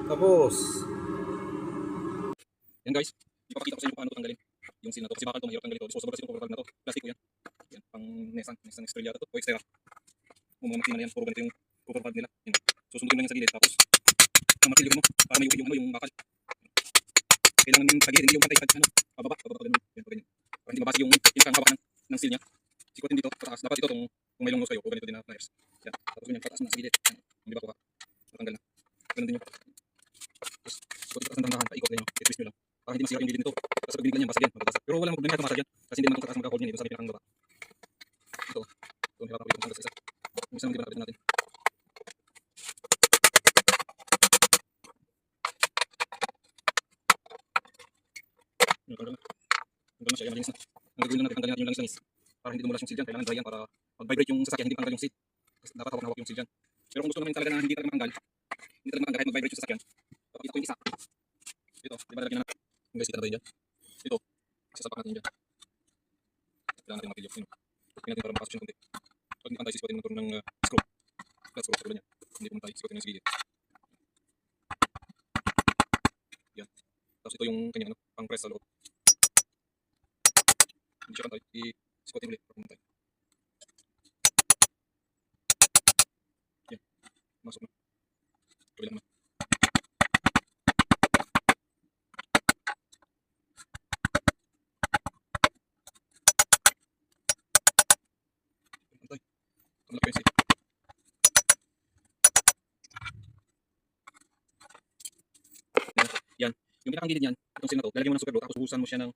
Tapos, yan guys, ipapakita ko sa inyo kung paano ito tanggalin. Yung seal na to. Kasi bakal ito, mahirap tanggalin ito. Disposable kasi itong na to. Plastic ko yan. Yan, pang Nissan Estrella to. O Xterra. Kung mga makina na yan, puro ganito yung cover pad nila. Yan. Susundin mo lang yan sa gilid. Tapos, ang martilyo mo para may yung yung bakal. Kailangan sa gilid, hindi yung pantay sa pababa pa ganun. Yan, pa ganyan. Para hindi mabasag yung hawak ng seal niya. Sikotin dito, pataas. Dapat ito kung may long nose kayo, o ganito din na pliers. Yan. Tapos ganyan, pataas mo na sa gilid. Yan. Hindi ba kuha? Natanggal na. Ganun din yung. Tapos, sikotin pataas ng dahan-dahan, paikot lang yun. I-twist nyo lang. Para hindi masira yung gilid nito. Tapos pag biniglan yan, basag yan. Magkakasag. Pero wala namang problema ito masag yan. Kasi hindi naman itong kataas magkakahold yan. Ito sa pinakang baba. Ito. Ito, hirap ulit itong isa. Yung isa naman di ba nakapitan natin. Yung tanggal na. Tanggal na siya. Yan, malinis na. Ang gagawin lang natin, tanggalin natin yung langis-langis. Para hindi dumulas yung seal dyan. Kailangan dry yan para mag-vibrate yung sasakyan. Hindi tanggal yung seal. Kasi dapat hawak na hawak yung seal dyan. Pero kung gusto naman talaga na hindi talaga matanggal, hindi talaga matanggal kahit mag-vibrate yung sasakyan, papakita ko yung isa. Ito, di ba nalagyan na natin? Yung guys, kita na ba yun dyan? Ito, isasapak natin dyan. Kailangan natin matilyo. Tingnan natin para makasok siya ng konti. Pag hindi pantay, sisikutin mo ng screw. Flat screw sa ulo niya. Hindi pumantay, sisikutin yung sa gilid. Yan. Tapos ito yung kanyang pang press sa loob. Hindi siya pantay, isikutin ulit para pumantay. Yan, masok na. Kabila naman. Pantay. Kamalaki yung seal. Yan. Yung pinakang gilid niyan, itong seal na to, lalagyan mo ng super glue tapos buhusan mo siya ng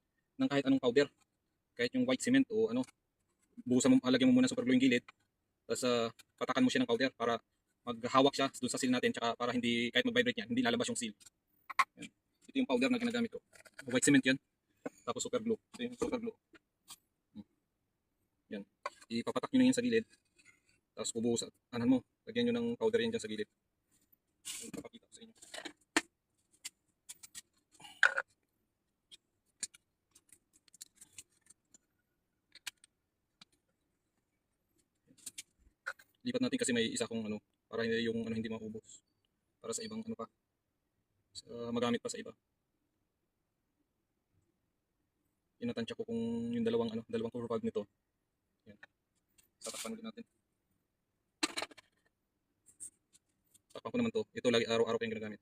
kahit anong powder. Kahit yung white cement o ano, buhusan mo, lagyan mo muna ng super glue yung gilid. Tapos patakan mo siya ng powder para maghawak siya dun sa seal natin tsaka para hindi kahit mag-vibrate yan, hindi lalabas yung seal. Yan. Ito yung powder na ginagamit ko. White cement yan. Tapos super glue. Ito yung super glue. Yan. Ipapatak nyo na yan sa gilid. Tapos bubuhusan. Anan mo. Lagyan nyo ng powder yan dyan sa gilid. Ipapakita ko sa inyo. Lipat natin kasi may isa kong ano para hindi yung ano hindi maubos. Para sa ibang ano pa. Magamit pa sa iba. Inatansya ko kung yung dalawang cover valve nito. Yan. Tatakpan ulit natin. Takpan ko naman to. Ito lagi araw-araw ko yung ginagamit.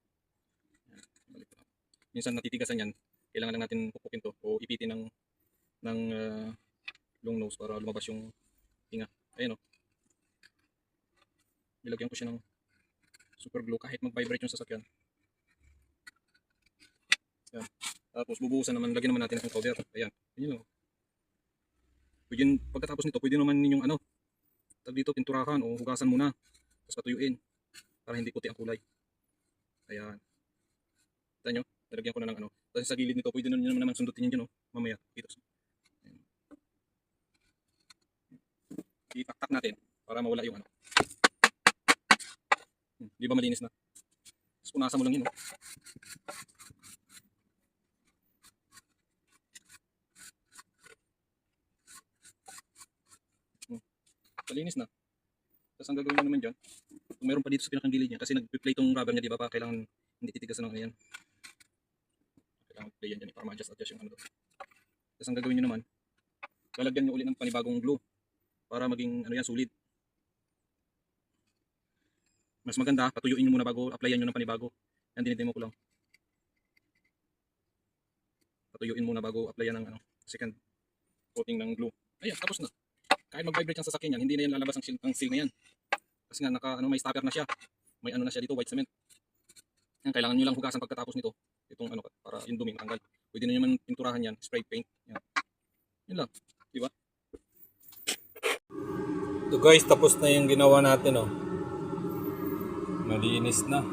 Yan. Balik ko. Minsan natitigasan yan. Kailangan lang natin pupukin to o ipitin ng long nose para lumabas yung tinga. Ayun o. Nilagyan ko siya ng super glue kahit mag-vibrate yung sasakyan. Yan. Tapos bubuhusan naman, lagyan naman natin ng powder. Ayan. Yun lang. Pwede, pagkatapos nito, pwede naman ninyong tag dito, pinturahan o hugasan muna. Tapos patuyuin para hindi puti ang kulay. Ayan. Kita nyo? Nalagyan ko na ng Tapos sa gilid nito, pwede naman sundutin yun dyan mamaya. Dito. Itaktak natin para mawala yung Di ba malinis na? Tapos punasan mo lang yun. Malinis na. Tapos ang gagawin mo naman dyan, kung meron pa dito sa pinakang gilid niya, kasi nag-play tong rubber niya, di ba pa kailangan hindi titigasan ng yan. Kailangan play yan dyan para ma-adjust yung to. Tapos ang gagawin nyo naman, lalagyan nyo ulit ng panibagong glue para maging sulit. Mas maganda, patuyuin nyo muna bago applyan nyo ng panibago. Yan, dinidemo ko lang. Patuyuin muna bago applyan ng second coating ng glue. Ayan, tapos na. Kahit mag-vibrate yung sasakyan yan, hindi na yan lalabas ang seal na yan. Kasi nga, may stopper na siya. May na siya dito, white cement. Yan, kailangan nyo lang hugasan pagkatapos nito. Itong para yung dumi matanggal. Pwede na naman pinturahan yan, spray paint. Yan. Yun lang, di ba? So guys, tapos na yung ginawa natin Malinis na.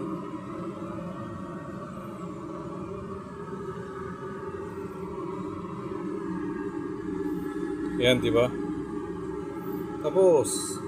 Yan, di ba? Tapos